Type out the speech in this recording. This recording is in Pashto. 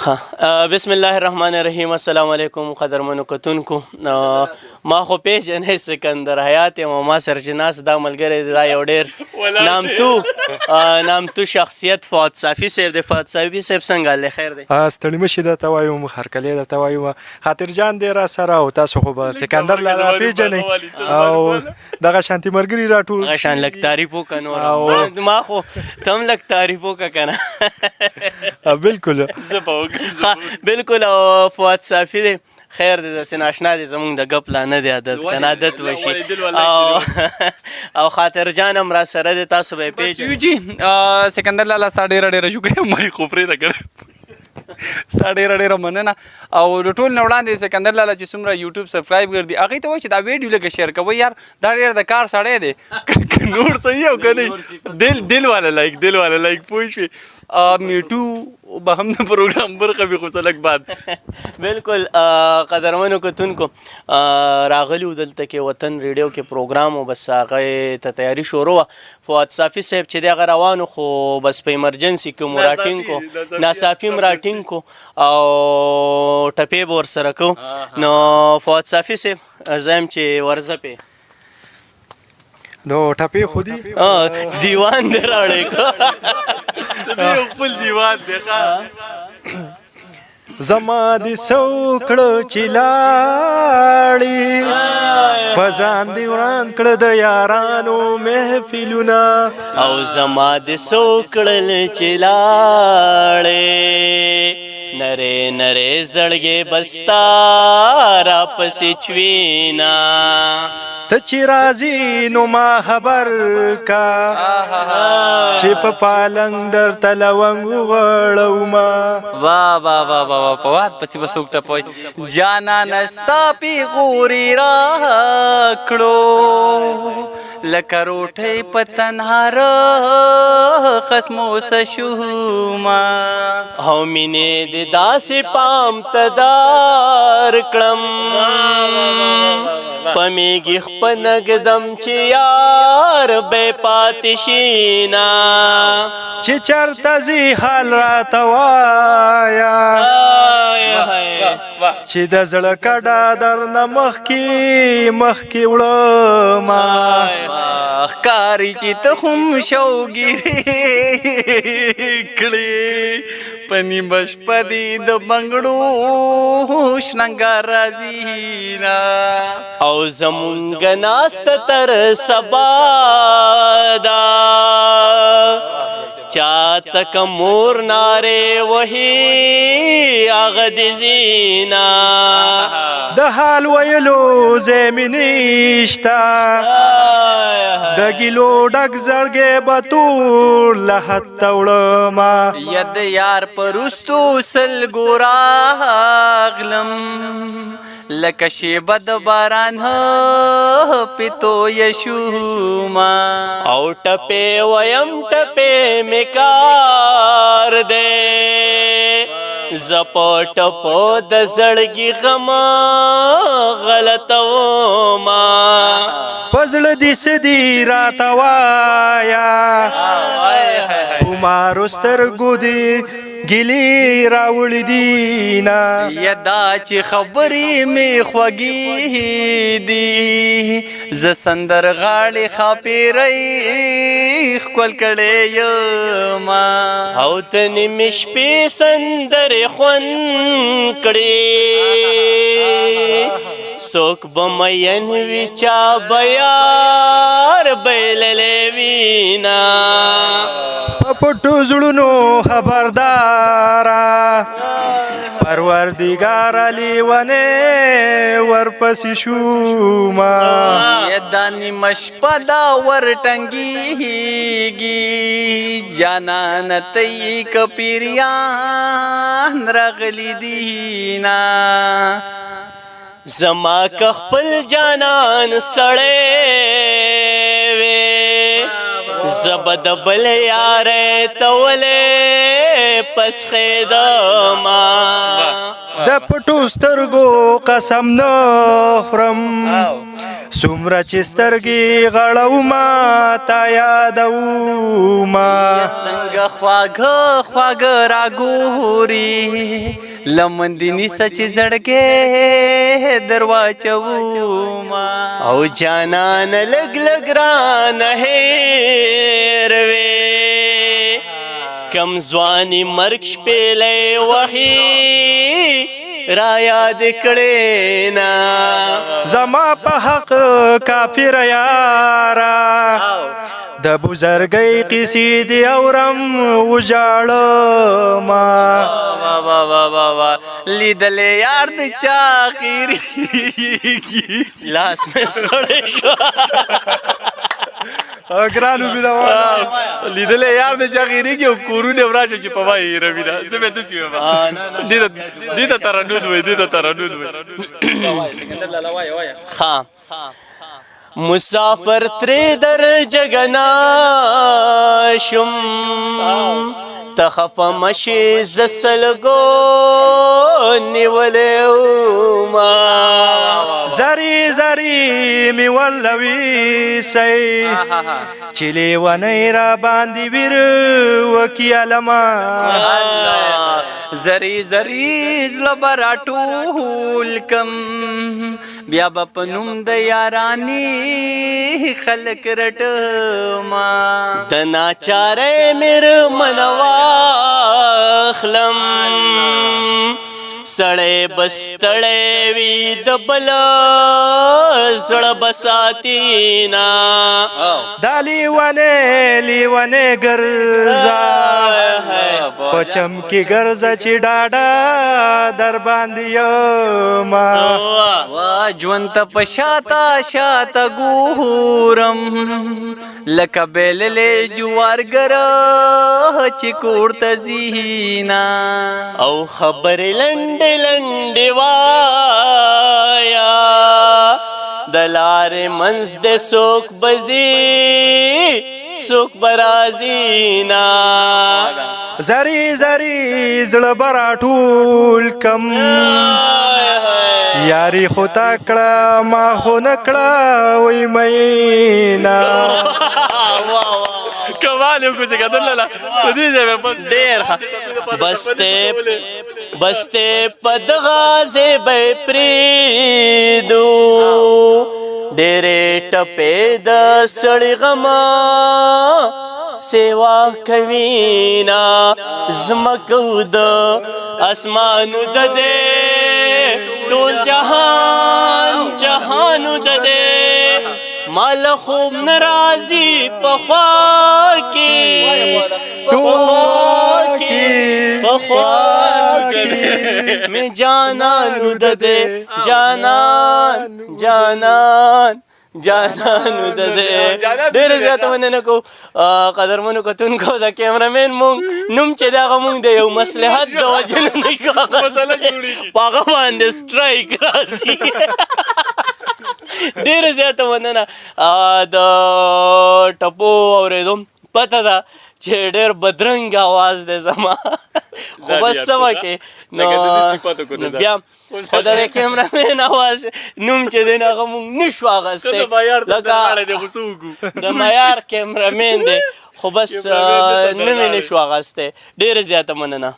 بسم الله الرحمن الرحیم. السلام علیکم قدرمنو کتونکو. ما خو پیژنې سکندر حیات یم او ما سره چې ناست دا ملګری دی دا یو ډېر نامتو شخصیت فؤاد صافي صاحب دی. فؤاد صافي صاحب څنګه حال دی؟ خیر دی؟ ستړي مه شئ درته وایم هرکلی درته وایم خاطر جان دی را سره او تاسو خو به سکندر لالا پیژنئ او دغه شانتي ملګري راټول هغه شان لږ تعریف وکړه نور ما خو ته هم لږ تعریف وکړه که نه. بلکل زه به وکړم بلکل. او فؤاد صافي دی خیر دی داسې ناشنا دی زمونږ د ګپ لا نه دی عادت که نه عادت به شي او خاطر جان هم را سره دی تاسو به یې پیژنئ. جی سکندر لالا ستا ډېره ډېره شکریه مړی خو پرېږده که ستا ډېره ډېره مننه. او د ټول نه وړاندې سکندر لالا چې څومره یوټیوب سبسکرایب کړي هغوی ته وایي چې دا ویډیو لږه شیر کوئ یار دا ډېر د کار سړی دی که نور صحیح او که نه دل والا لایک پوه شوې. میټو به هم د پروګرام برخه وي خو څه لږ بعد. بلکل قدرمنو کتونکو راغلي وو دلته کې وطن ریډیو کې پروګرام و بس هغه ته تیاري شروع وه. فؤاد صافي صاحب چې دی هغه روان و خو بس په ایمرجنسي کې مو راټینګ کو ناڅاپي م راټینګ کو او ټپې به ورسره کوو. نو فؤاد صافي صاحب زه یم چې ورځه پې نو ټپې خو دي دیوان دی راوړی خپل دیوان دی. زما دې سوکړه چې لاړې په ځان دې وران کړه د یارانو محفلونه او زما دې سوکړل چې لاړې نرې نرې زړګې بستا را پسې چوینا ته چې راځې نو ما خبر کا چې په پالنګ درته لونګ وغړومه. واه واه واه واه فؤاد پسې به څوک ټپوي جانانه ستا پیغورې راکړو لکه روټۍ په تنهاره قسموسه شومه او مینې دې داسې پام ته دار کړم په میږي خپنږدم چې یار بې پاتې شینا چې چرته ځي حال راته وایه چې د زړه کډه درنه مخکې وړمه ښکاري چې ته هم شوګیرې کړې په نیمه شپه دې د بنګړو شننګار راځي نه او زمونږ ناسته تر سبا ده چاته که مور نارې وهي هغه دې زینا د حال ویلو ځای مې نشته د ګیلو ډک زړګی به ټول له حته وړمه ید یار په رستو سلګو راغلم لکه شیبه د باران پې تویه شومه او ټپې ویم ټپې مې کار دی زه په ټپو د زړګي غمه غلطومه په زړه دې څه دي راته وایه خمارو سترګو دې ګیلې راوړي دینه یدا چې خبرې مې خوږې دي زه سندرغاړې ښاپېرۍ ښکل کړی یمه او ته نیمې شپې سندرې خوند کړې څوک به مین وي چا به یار بایللی وینا په پټو زړونو خبرداره پروردګاره لیونې ورپسې شومه دا نیمه شپه دا ورټنګېږي جانانه ته یې که پیریان راغلي دینه زما که خپل جانان سړی وې زه به د بل یارې ته ولې پسخېدمه د پټو سترګو قسم نه خورم څومره چې سترګې غړومه تا یادومه څنګه خواږه خواږه راګوري لمن دې نیسه چې زړګی در واچوما او جانان لګ لګ رانه هېروې کم ځواني مرګ شپېلی وهي را یاد کړې نه زما په حق کافر یارا د بزرګۍ قصې دې اورم وژاړمه لیدلې یار د چا خیریږي لاس مې ستړی شو ګرانو مینهوالو لیدلې یار د چا خیریږي او کورونه وراشه چې په ما هېروي ده زه به داسې وایم دې ته ترنود وایي دې ته ترنود وایي ښه مسافر ترې در جګنا شم ته خفه مشې زه سلګو نیولې وما زری زری می ولوي سي چې لیونی را باندې ویر وکي علما زری زری زړه به راټول کم بیا به په نوم د یارانې خلک رټما د ناچارې مېرمن واخلم سړی بستړی وي د بل زړه بساتینا دا لیونی ګرځه په چمکي ګرځه چې ډاډه در باندې یما وا ژوند ته په شاته ګورم لکه بیللې جوارګره چې کور ته ځینا او خبرې لنډې لنډې وایا د لارې منځ دې څوک بځي څوک به راځي نه زری زری زړه به راټول کم یاري خو تا کړه ما خو نه کړه وی مینا کمال یو کوڅه کتل لاله په دې ځای بس ډېر بسته په دغه ځای به پرېږدو ډېرې ټپې د سړي غمه سیوا کوي نه ځمکو د اسمانو د دې ټول جهانو د دې مال خوب ناراضي په خوا کې میں جانانو د دې جانانو د دې ډېر زیاته مننه کو قدرمنو کتونکو د کیمرامین مونږ نوم چې دغه مونږ د یو مصلحت د وجې نه نشو په هغه باندې سټرایک راسي ډېره زیاته مننه د ټپو اورېدو پته ده چې ډېر بدرنګ اواز دی زما خو بس څه وکړې نو بیا خو د کیمرامین اواز نوم چې دی نو هغه مونږ نشو اخیستی د معیار کیمرامین دی خو بس نوم یې نشو اخیستی ډېره زیاته مننه